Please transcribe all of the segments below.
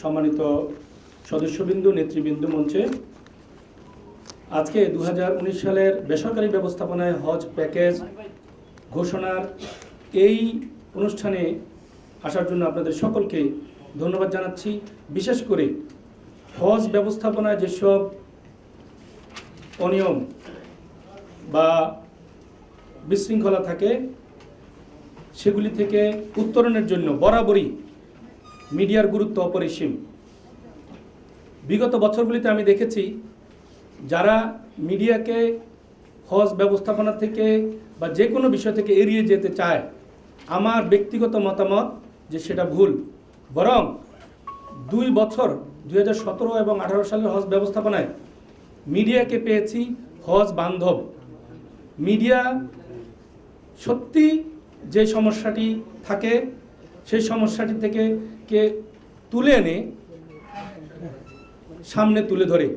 সম্মানিত সদস্যবৃন্দ, নেতৃবৃন্দ মঞ্চে, আজকে 2019 সালের বেসরকারি ব্যবস্থাপনায় হজ প্যাকেজ ঘোষণার এই অনুষ্ঠানে আসার জন্য আপনাদের সকলকে ধন্যবাদ জানাচ্ছি। বিশেষ করে হজ ব্যবস্থাপনায় যেসব অনিয়ম বা বিশৃঙ্খলা থাকে সেগুলি থেকে উত্তরণের জন্য বরাবরই মিডিয়ার গুরুত্ব অপরিসীম। বিগত বছরগুলিতে আমি দেখেছি যারা মিডিয়াকে হজ ব্যবস্থাপনা থেকে বা যে কোনো বিষয় থেকে এড়িয়ে যেতে চায়, আমার ব্যক্তিগত মতামত যে সেটা ভুল। বরং 2 বছর 2017 এবং 18 সালের হজ ব্যবস্থাপনায় মিডিয়াকে পেয়েছি হজ বান্ধব। মিডিয়া সত্যি যে সমস্যাটি থাকে সেই সমস্যাটি থেকে তুলে এনে সামনে তুলে ধরে,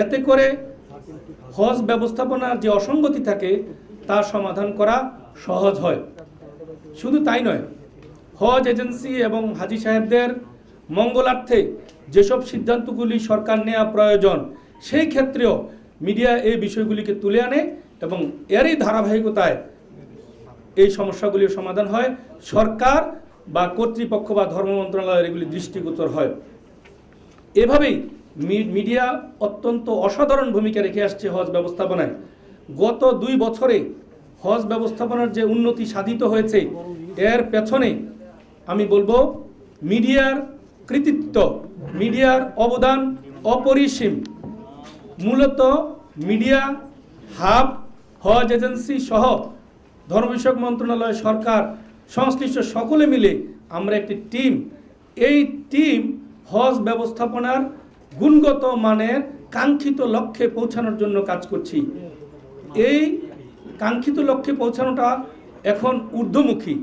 এতে করে হজ ব্যবস্থাপনার যে অসঙ্গতি থাকে তার সমাধান করা সহজ হয়। শুধু তাই নয়, হজ এজেন্সি এবং হাজী সাহেবদের মঙ্গলার্থে যেসব সিদ্ধান্তগুলি সরকার নেওয়া প্রয়োজন সেই ক্ষেত্রেও মিডিয়া এই বিষয়গুলিকে তুলে আনে এবং এরই ধারাবাহিকতায় এই সমস্যাগুলির সমাধান হয়। সরকার বা কর্তৃপক্ষ বা ধর্ম মন্ত্রণালয়ের এগুলি দৃষ্টিগোচর হয়। এভাবেই মিডিয়া অত্যন্ত অসাধারণ ভূমিকা রেখে আসছে হজ ব্যবস্থাপনায়। গত 2 বছরে হজ ব্যবস্থাপনার যে উন্নতি সাধিত হয়েছে এর পেছনে আমি বলবো মিডিয়ার কৃতিত্ব, মিডিয়ার অবদান অপরিসীম। মূলত মিডিয়া হাব, হজ এজেন্সি সহ ধর্ম বিষয়ক মন্ত্রণালয়, সরকার, সংশ্লিষ্ট সকলে মিলে আমরা একটি টিম। এই টিম হজ ব্যবস্থাপনার গুণগত মানের কাঙ্ক্ষিত লক্ষ্যে পৌঁছানোর জন্য কাজ করছি। এই কাঙ্ক্ষিত লক্ষ্যে পৌঁছানোটা এখন ঊর্ধ্বমুখী,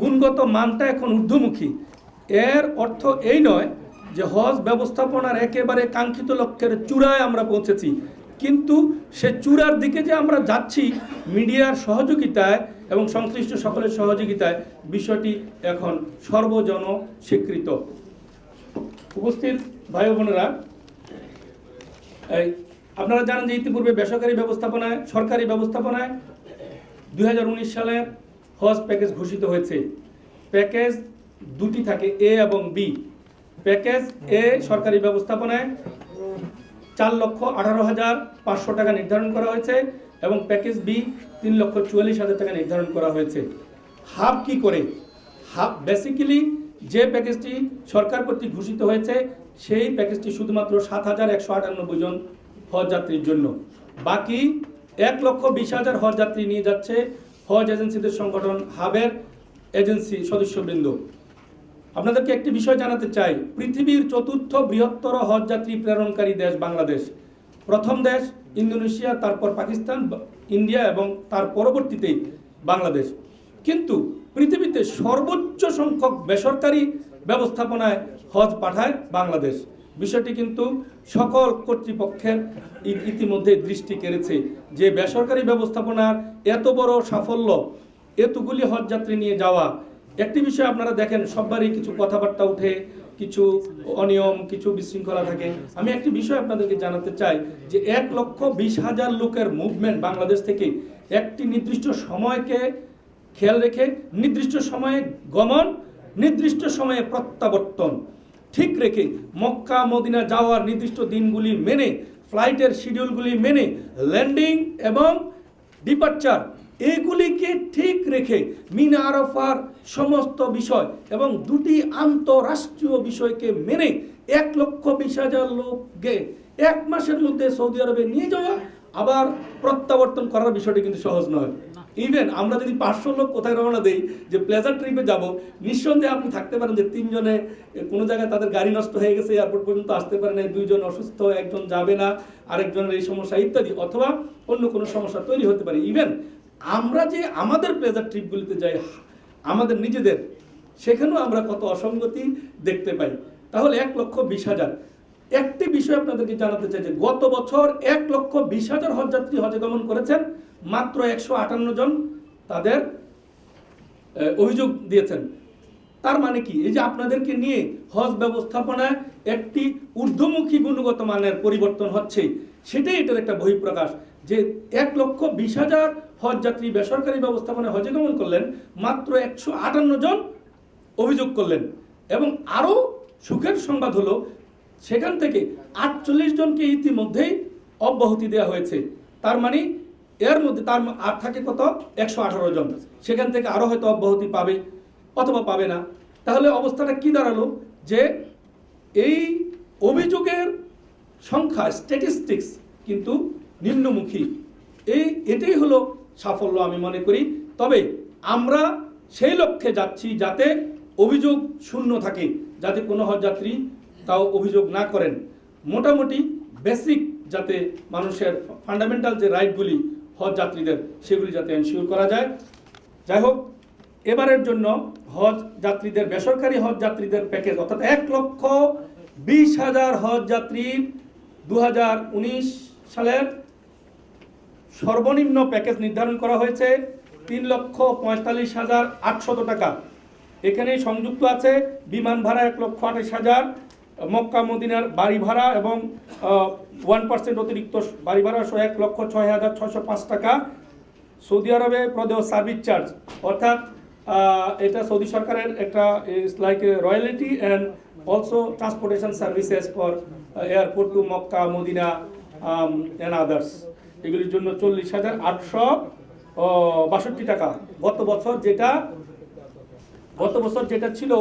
গুণগত মানটা এখন ঊর্ধ্বমুখী। এর অর্থ এই নয় যে হজ ব্যবস্থাপনার একেবারে কাঙ্ক্ষিত লক্ষ্যের চূড়ায় আমরা পৌঁছেছি, কিন্তু সে চূড়ার দিকে যে আমরা যাচ্ছি মিডিয়ার সহযোগিতায় এবং সংশ্লিষ্ট সকলের সহযোগিতায়, বিষয়টি এখন সর্বজন স্বীকৃত। উপস্থিত ভাই বোনেরা, আপনারা জানেন যে ইতিপূর্বে বেসরকারি ব্যবস্থাপনায়, সরকারি ব্যবস্থাপনায় 2019 সালের হজ প্যাকেজ ঘোষিত হয়েছে। প্যাকেজ 2টি থাকে, এ এবং বি। প্যাকেজ এ সরকারি ব্যবস্থাপনায় 4,18,500 টাকা নির্ধারণ করা হয়েছে এবং প্যাকেজ বি 3,44,000 টাকা নির্ধারণ করা হয়েছে। হাব কি করে? হাব বেসিক্যালি যে প্যাকেজটি সরকার কর্তৃক ঘোষিত হয়েছে সেই প্যাকেজটি শুধুমাত্র 7,198 জন হজ যাত্রীর জন্য। বাকি 1,20,000 হজ যাত্রী নিয়ে যাচ্ছে হজ এজেন্সিদের সংগঠন হাবের এজেন্সি সদস্যবৃন্দ। আপনাদেরকে একটি বিষয় জানাতে চাই, পৃথিবীর 4র্থ বৃহত্তর হজ যাত্রী প্রেরণকারী দেশ বাংলাদেশ। প্রথম দেশ ইন্দোনেশিয়া, তারপর পাকিস্তান, ইন্ডিয়া এবং তার পরবর্তীতে বাংলাদেশ। কিন্তু পৃথিবীতে সর্বোচ্চ সংখ্যক বেসরকারি ব্যবস্থাপনায় হজ পাঠায় বাংলাদেশ। বিষয়টি কিন্তু সকল কর্তৃপক্ষের ইতিমধ্যে দৃষ্টি কেড়েছে যে বেসরকারি ব্যবস্থাপনার এত বড় সাফল্য, এতগুলি হজ যাত্রী নিয়ে যাওয়া। একটি বিষয় আপনারা দেখেন, সববারই কিছু কথাবার্তা উঠে, কিছু অনিয়ম, কিছু বিশৃঙ্খলা থাকে। আমি একটি বিষয় আপনাদেরকে জানাতে চাই যে 1,20,000 লোকের মুভমেন্ট বাংলাদেশ থেকে একটি নির্দিষ্ট সময়কে খেয়াল রেখে নির্দিষ্ট সময়ে গমন, নির্দিষ্ট সময়ে প্রত্যাবর্তন ঠিক রেখে মক্কা মদিনা যাওয়ার নির্দিষ্ট দিনগুলি মেনে, ফ্লাইটের শিডিউলগুলি মেনে, ল্যান্ডিং এবং ডিপার্চার এগুলিকে ঠিক রেখে মিনা আরাফার সমস্ত বিষয় এবং 2টি আন্তঃরাষ্ট্রীয় বিষয়কে মেনে 1,20,000 লোককে 1 মাসের মধ্যে সৌদি আরবে নিয়ে যাওয়া আবার প্রত্যাবর্তন করার বিষয়টি কিন্তু সহজ নয়। ইভেন আমরা যদি 500 লোক কোথায় রওনা দেই যে প্লেজার ট্রিপে যাব, নিঃসন্দেহে আপনি থাকতে পারেন যে 3 জনে কোনো জায়গায় তাদের গাড়ি নষ্ট হয়ে গেছে, এয়ারপোর্ট পর্যন্ত আসতে পারে না, 2 জন অসুস্থ, 1 জন যাবে না, আরেকজনের এই সমস্যা ইত্যাদি, অথবা অন্য কোনো সমস্যা তৈরি হতে পারে। ইভেন আমরা যে আমাদের প্লেজার ট্রিপগুলিতে যাই আমাদের নিজেদের, সেখানেও আমরা কত অসঙ্গতি দেখতে পাই। তাহলে 1,20,000। একটি বিষয় আপনাদেরকে জানাতে চাই যে গত বছর 1,20,000 হজ যাত্রী হজে গমন করেছেন, মাত্র 158 জন তাদের অভিযোগ দিয়েছেন। তার মানে কি, এই যে আপনাদেরকে নিয়ে হজ ব্যবস্থাপনায় একটি ঊর্ধ্বমুখী গুণগত মানের পরিবর্তন হচ্ছে, সেটাই এটার একটা বহিঃপ্রকাশ। যে 1,20,000 হজ যাত্রী বেসরকারি ব্যবস্থাপনায় হজে গমন করলেন, মাত্র 158 জন অভিযোগ করলেন। এবং আরও সুখের সংবাদ হলো, সেখান থেকে 48 জনকে ইতিমধ্যেই অব্যাহতি দেওয়া হয়েছে। তার মানে এর মধ্যে তার আর থাকে কত, 118 জন। সেখান থেকে আরও হয়তো অব্যাহতি পাবে অথবা পাবে না। তাহলে অবস্থাটা কি দাঁড়ালো, যে এই অভিযোগের সংখ্যা স্ট্যাটিস্টিক্স কিন্তু নিম্নমুখী। এটাই হলো সাফল্য আমি মনে করি। তবে আমরা সেই লক্ষ্যে যাচ্ছি যাতে অভিযোগ শূন্য থাকে, যাতে কোনো হজযাত্রী তাও অভিযোগ না করেন। মোটামুটি বেসিক যাতে মানুষের ফান্ডামেন্টাল যে রাইটগুলি হজ যাত্রীদের, সেগুলি যাতে এনশিওর করা যায়। যাই হোক, এবারের জন্য হজ যাত্রীদের, বেসরকারি হজ যাত্রীদের প্যাকেজ অর্থাৎ 1,20,000 হজ যাত্রীর 2019 সালের সর্বনিম্ন প্যাকেজ নির্ধারণ করা হয়েছে 3,45,800 টাকা। এখানে সংযুক্ত আছে বিমান ভাড়া 1,28,000, মক্কা মদিনার বাড়ি ভাড়া এবং 1% অতিরিক্ত বাড়ি ভাড়া সহ 1,06,605 টাকা। সৌদি আরবে প্রদেয় সার্ভিস চার্জ, অর্থাৎ এটা সৌদি সরকারের একটা it's like royalty and also transportation services for airport to Mecca Medina and others, এগুলির জন্য 40,862 টাকা। গত বছর যেটা ছিল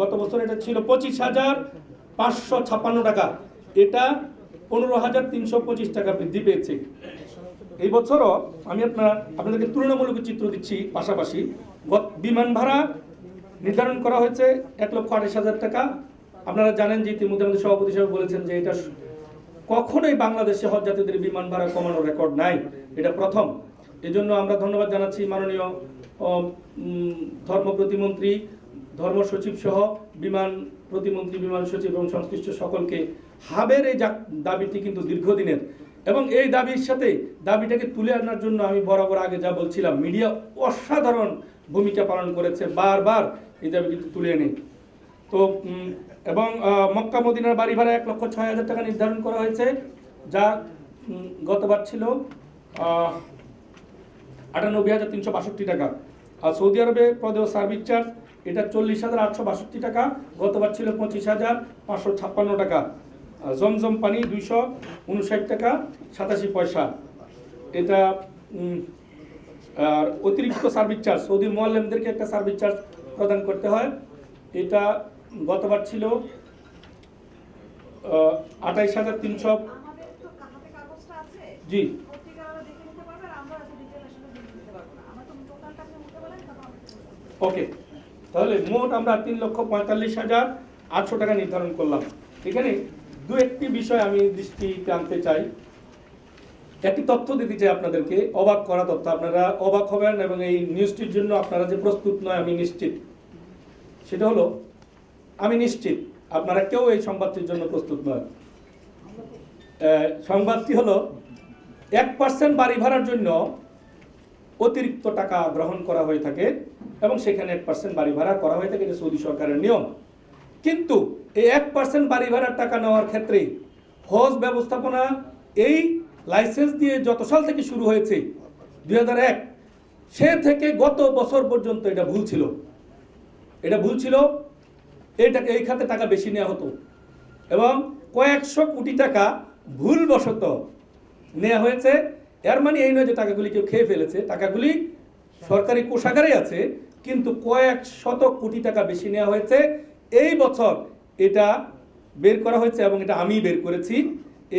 গত বছর এটা ছিল 25,556 টাকা, এটা 15,325 টাকা বৃদ্ধি পেয়েছে। এই বছরও আমি আপনাদেরকে তুলনামূলক চিত্র দিচ্ছি। পাশাপাশি বিমান ভাড়া নির্ধারণ করা হয়েছে 1,28,000 টাকা। আপনারা জানেন যে ইতিমধ্যে আমাদের সভাপতি সাহেব বলেছেন যে এটা কখনোই বাংলাদেশে হজযাত্রীদের বিমান ভাড়া কমানোর রেকর্ড নাই, এটা প্রথম। এজন্য আমরা ধন্যবাদ জানাচ্ছি মাননীয় ধর্ম প্রতিমন্ত্রী, ধর্ম সচিব সহ বিমান প্রতিমন্ত্রী, বিমান সচিব এবং সংশ্লিষ্ট সকলকে। হাবের এই দাবিটি কিন্তু দীর্ঘদিনের, এবং এই দাবির সাথে দাবিটাকে তুলে আনার জন্য আমি বরাবর আগে যা বলছিলাম, মিডিয়া অসাধারণ ভূমিকা পালন করেছে, বারবার এই দাবি কিন্তু তুলে এনে। তো এবং মক্কা মদিনার বাড়ি ভাড়া 1,06,000 টাকা নির্ধারণ করা হয়েছে, যা গতবার ছিল 98,362 টাকা। আর সৌদি আরবে প্রদেয় সার্ভিস চার্জ, এটা 40,862 টাকা, গতবার ছিল 25,556 টাকা। জমজম পানি 259 টাকা 87 পয়সা, এটা। আর অতিরিক্ত সার্ভিস চার্জ, সৌদি মুআল্লিমদেরকে একটা সার্ভিস চার্জ প্রদান করতে হয়, এটা গতবার ছিল 28,300। জি, ওকে। তাহলে মোট আমরা 3,45,800 টাকা নির্ধারণ করলাম। এখানে দু একটি বিষয় আমি দৃষ্টিতে আনতে চাই। একটি তথ্য দিতে চাই আপনাদেরকে, অবাক করা তথ্য। আপনারা অবাক হবেন এবং এই নিউজটির জন্য আপনারা যে প্রস্তুত নয় আমি নিশ্চিত। সেটা হলো, আমি নিশ্চিত আপনারা কেউ এই সংবাদটির জন্য প্রস্তুত নয়। সংবাদটি হলো 1% বাড়ি ভাড়ার জন্য অতিরিক্ত টাকা গ্রহণ করা হয়ে থাকে এবং সেখানে 1% বাড়ি ভাড়া করা হয়ে থাকে, এটা সৌদি সরকারের নিয়ম। কিন্তু এই 1% বাড়ি ভাড়ার টাকা নেওয়ার ক্ষেত্রে হজ ব্যবস্থাপনা এই লাইসেন্স দিয়ে যত সাল থেকে শুরু হয়েছে 2001, সে থেকে গত বছর পর্যন্ত এটা ভুল ছিল। এই খাতে টাকা বেশি নেওয়া হতো এবং কয়েকশো কোটি টাকা ভুলবশত নেওয়া হয়েছে। এর মানে এই নয় যে টাকাগুলি কেউ খেয়ে ফেলেছে, টাকাগুলি সরকারি কোষাগারে আছে, কিন্তু কয়েক শত কোটি টাকা বেশি নেওয়া হয়েছে। এই বছর এটা বের করা হয়েছে এবং এটা আমি বের করেছি।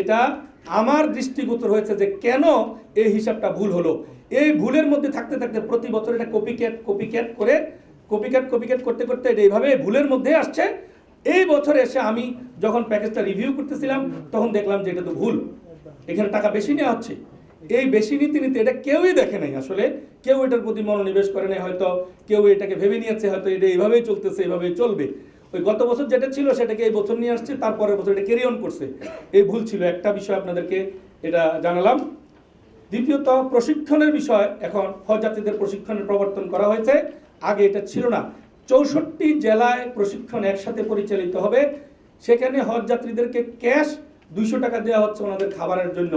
এটা আমার দৃষ্টিগোচর হয়েছে যে কেন এই হিসাবটা ভুল হলো। এই ভুলের মধ্যে থাকতে থাকতে প্রতি বছর এটা কপিক্যাট করতে করতে এটা এইভাবে ভুলের মধ্যে আসছে। এই বছর এসে আমি যখন প্যাকেজটা রিভিউ করতেছিলাম তখন দেখলাম যে এটা তো ভুল, এখানে টাকা বেশি নেওয়া হচ্ছে। এই বেশি নীতি এটা কেউই দেখে নাই, আসলে কেউ এটার প্রতি মনোনিবেশ করে নাই, হয়তো কেউ এটাকে ভেবে নিয়েছে হয়তো এটা এইভাবেই চলতেছে, এইভাবেই চলবে। ওই গত বছর যেটা ছিল সেটাকে এই বছর নিয়ে আসছে, তারপরের বছর এটা ক্যারি অন করছে। এই ভুল ছিল। একটা বিষয় আপনাদেরকে এটা জানালাম। দ্বিতীয়ত প্রশিক্ষণের বিষয়, এখন হজ যাত্রীদের প্রশিক্ষণের প্রবর্তন করা হয়েছে, আগে এটা ছিল না। 64 জেলায় প্রশিক্ষণ একসাথে পরিচালিত হবে। সেখানে হজ যাত্রীদেরকে ক্যাশ 200 টাকা দেওয়া হচ্ছে ওনাদের খাবারের জন্য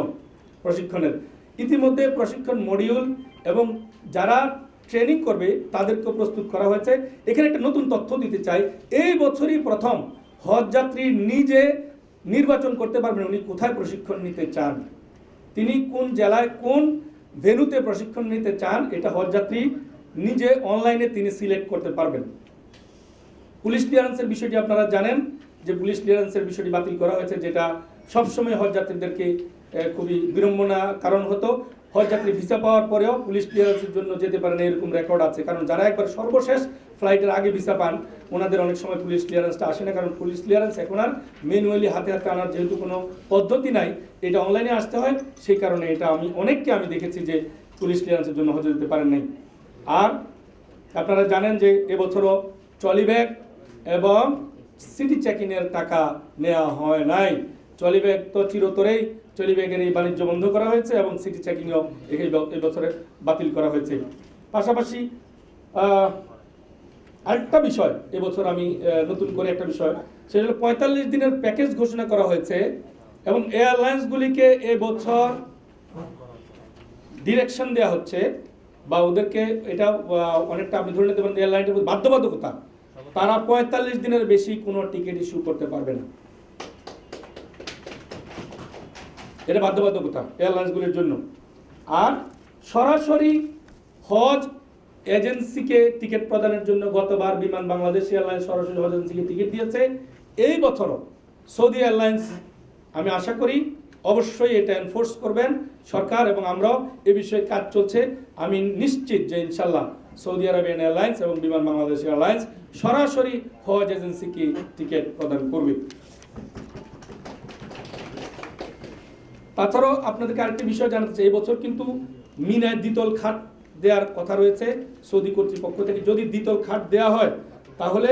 প্রশিক্ষণের। ইতিমধ্যে প্রশিক্ষণ মডিউল এবং যারা ট্রেনিং করবে তাদেরকেও প্রস্তুত করা হয়েছে। এখানে একটা নতুন তথ্য দিতে চাই, এই বছরই প্রথম হজ যাত্রী নিজে নির্বাচন করতে পারবেন উনি কোথায় প্রশিক্ষণ নিতে চান, তিনি কোন জেলায় কোন ভেন্যুতে প্রশিক্ষণ নিতে চান, এটা হজ যাত্রী নিজে অনলাইনে তিনি সিলেক্ট করতে পারবেন। পুলিশ ক্লিয়ারেন্সের বিষয়টি আপনারা জানেন যে পুলিশ ক্লিয়ারেন্সের বিষয়টি বাতিল করা হয়েছে, যেটা সবসময় হজ যাত্রীদেরকে খুবই বিড়ম্বনা কারণ হতো। হজ যাত্রী ভিসা পাওয়ার পরেও পুলিশ ক্লিয়ারেন্সের জন্য যেতে পারে না, এরকম রেকর্ড আছে। কারণ যারা একবার সর্বশেষ ফ্লাইটের আগে ভিসা পান ওনাদের অনেক সময় পুলিশ ক্লিয়ারেন্সটা আসে না, কারণ পুলিশ ক্লিয়ারেন্স এখন আর ম্যানুয়ালি হাতে হাতে আনার যেহেতু কোনো পদ্ধতি নাই, এটা অনলাইনে আসতে হয়, সেই কারণে এটা অনেককে আমি দেখেছি যে পুলিশ ক্লিয়ারেন্সের জন্য হজে যেতে পারেন নাই। আর আপনারা জানেন যে এবছরও ট্রলি ব্যাগ এবং সিটি চেকিংয়ের টাকা নেওয়া হয় নাই। ট্রলি ব্যাগ তো চিরতরেই ট্রলি ব্যাগের এই বাণিজ্য বন্ধ করা হয়েছে এবং সিটি চেকিংও এই বছরে বাতিল করা হয়েছে। পাশাপাশি আরেকটা বিষয় এবছর আমি নতুন করে একটা বিষয়, সেটা হলো 45 দিনের প্যাকেজ ঘোষণা করা হয়েছে এবং এয়ারলাইন্সগুলিকে এবছর ডিরেকশন দেওয়া হচ্ছে বা ওদেরকে এটা অনেকটা আপনি ধরে নিতে পারেন এয়ারলাইনের বাধ্যবাধকতা, তারা 45 দিনের বেশি কোনো টিকিট ইস্যু করতে পারবে না। এটা বাধ্যবাধকতা এয়ারলাইন্সগুলির জন্য। আর সরাসরি হজ এজেন্সিকে টিকিট প্রদানের জন্য গতবার বিমান বাংলাদেশ এয়ারলাইন্স সরাসরি হজ এজেন্সিকে টিকিট দিয়েছে। এই বছরও সৌদি এয়ারলাইন্স, আমি আশা করি অবশ্যই এটা এনফোর্স করবেন সরকার এবং আমরাও এ বিষয়ে কাজ চলছে। আমি নিশ্চিত যে ইনশাল্লাহ সৌদি আরবিয়ান এয়ারলাইন্স এবং বিমান বাংলাদেশ এয়ারলাইন্স সরাসরি হজ এজেন্সিকে টিকিট প্রদান করবে। তাছাড়াও আপনাদেরকে আরেকটি বিষয় জানাতে চাই, এই বছর কিন্তু মিনায় দ্বিতল খাট দেওয়ার কথা রয়েছে সৌদি কর্তৃপক্ষ থেকে। যদি দ্বিতল খাট দেওয়া হয় তাহলে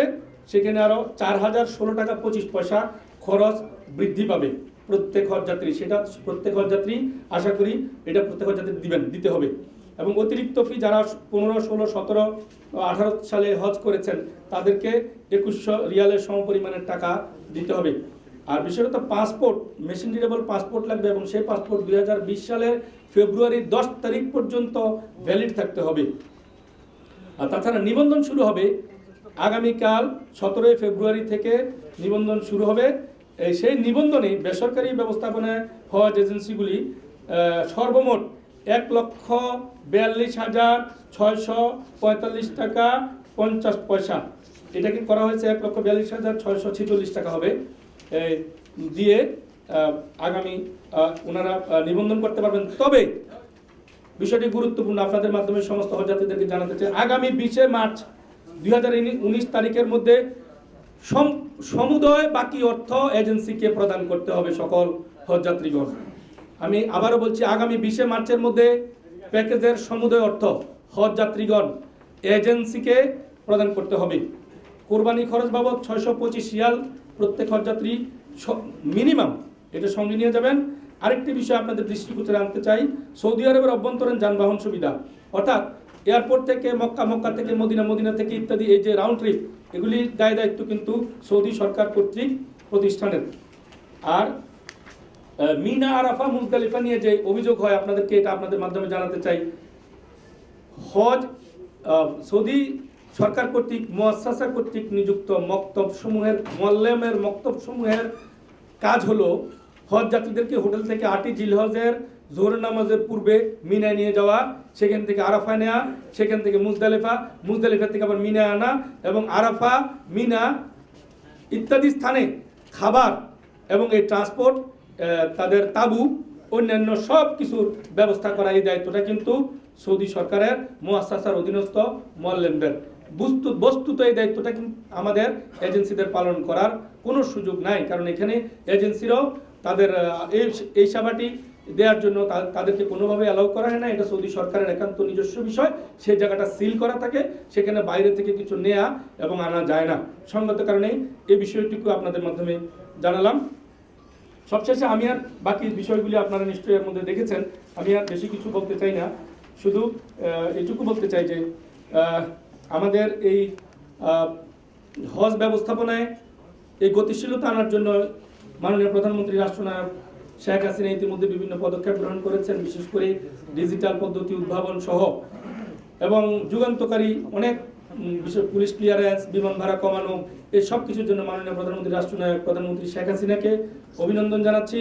সেখানে আরও 4016 টাকা 25 পয়সা খরচ বৃদ্ধি পাবে প্রত্যেক হজ যাত্রী। সেটা প্রত্যেক হজ যাত্রী আশা করি এটা প্রত্যেক হজ যাত্রী দিতে হবে। এবং অতিরিক্ত ফি যারা 15, 16, 17, 18 সালে হজ করেছেন তাদেরকে 2100 রিয়ালের সমপরিমাণের টাকা দিতে হবে। আর বিশেষত পাসপোর্ট, মেশিন রিডেবল পাসপোর্ট লাগবে এবং সেই পাসপোর্ট 2020 সালের ফেব্রুয়ারির 10 তারিখ পর্যন্ত ভ্যালিড থাকতে হবে। আর তাছাড়া নিবন্ধন শুরু হবে আগামীকাল 17 ফেব্রুয়ারি থেকে নিবন্ধন শুরু হবে। সেই নিবন্ধনে বেসরকারি ব্যবস্থাপনায় হজ এজেন্সিগুলি সর্বমোট 1,42,645 টাকা 50 পয়সা, এটাকে করা হয়েছে 1,42,646 টাকা হবে দিয়ে আগামী ওনারা নিবন্ধন করতে পারবেন। তবে বিষয়টি গুরুত্বপূর্ণ, আপনাদের মাধ্যমে সমস্ত হজ যাত্রীদেরকে জানাতে চাই, আগামী 20 মার্চ 2019 তারিখের মধ্যে সমুদয় বাকি অর্থ এজেন্সিকে প্রদান করতে হবে সকল হজ যাত্রীগণ। আমি আবারও বলছি, আগামী 20 মার্চের মধ্যে প্যাকেজের সমুদয় অর্থ হজ যাত্রীগণ এজেন্সিকে প্রদান করতে হবে। কোরবানি খরচ বাবদ 625 রিয়াল প্রত্যেক হজ যাত্রী মিনিমাম, এটা সঙ্গে নিয়ে যাবেন। আরেকটি বিষয় আপনাদের দৃষ্টিগোচরে আনতে চাই, সৌদি আরবের অভ্যন্তরীণ যানবাহন সুবিধা, অর্থাৎ এয়ারপোর্ট থেকে মক্কা, মক্কা থেকে মদিনা, মদিনা থেকে ইত্যাদি এই যে রাউন্ড ট্রিপ, এগুলি দায় দায়িত্ব কিন্তু সৌদি সরকার কর্তৃক প্রতিষ্ঠানের। আর মিনা, আরাফা, মুজদালিফা নিয়ে যে অভিযোগ হয় আপনাদেরকে এটা আপনাদের মাধ্যমে জানাতে চাই, হজ সৌদি সরকার কর্তৃক মুআসসাসা কর্তৃক নিযুক্ত মক্তবসমূহের মুআল্লিমের মক্তবসমূহের কাজ হলো হজ যাত্রীদেরকে হোটেল থেকে 8ই জিলহজের জোহর নামাজের পূর্বে মিনায় নিয়ে যাওয়া, সেখান থেকে আরাফা নেওয়া, সেখান থেকে মুজদালিফা থেকে আবার মিনা আনা এবং আরাফা, মিনা ইত্যাদি স্থানে খাবার এবং এই ট্রান্সপোর্ট, তাদের তাবু, অন্যান্য সব কিছুর ব্যবস্থা করা, এই দায়িত্বটা কিন্তু সৌদি সরকারের মুআসসাসার অধীনস্থ মুআল্লিমদের। বস্তুত এই দায়িত্বটা কিন্তু আমাদের এজেন্সিদের পালন করার কোনো সুযোগ নাই, কারণ এখানে এজেন্সিরাও তাদের এই সেবাটি দেওয়ার জন্য তাদেরকে কোনোভাবে অ্যালাউ করা হয় না। এটা সৌদি সরকারের একান্ত নিজস্ব বিষয়, সেই জায়গাটা সিল করা থাকে, সেখানে বাইরে থেকে কিছু নেওয়া এবং আনা যায় না। সঙ্গত কারণে এই বিষয়টুকু আপনাদের মাধ্যমে জানালাম। সবশেষে আমি আর বাকি বিষয়গুলি আপনারা নিশ্চয়ই এর মধ্যে দেখেছেন, আমি আর বেশি কিছু বলতে চাই না, শুধু এটুকু বলতে চাই যে আমাদের এই হজ ব্যবস্থাপনায় এই গতিশীলতা আনার জন্য মাননীয় প্রধানমন্ত্রী রাষ্ট্রনায়ক শেখ হাসিনা ইতিমধ্যে বিভিন্ন পদক্ষেপ গ্রহণ করেছেন, বিশেষ করে ডিজিটাল পদ্ধতি উদ্ভাবন সহ এবং যুগান্তকারী অনেক বিশেষ পুলিশ ক্লিয়ারেন্স, বিমান ভাড়া কমানো, এই সব কিছুর জন্য মাননীয় প্রধানমন্ত্রী রাষ্ট্রনায়ক প্রধানমন্ত্রী শেখ হাসিনাকে অভিনন্দন জানাচ্ছি।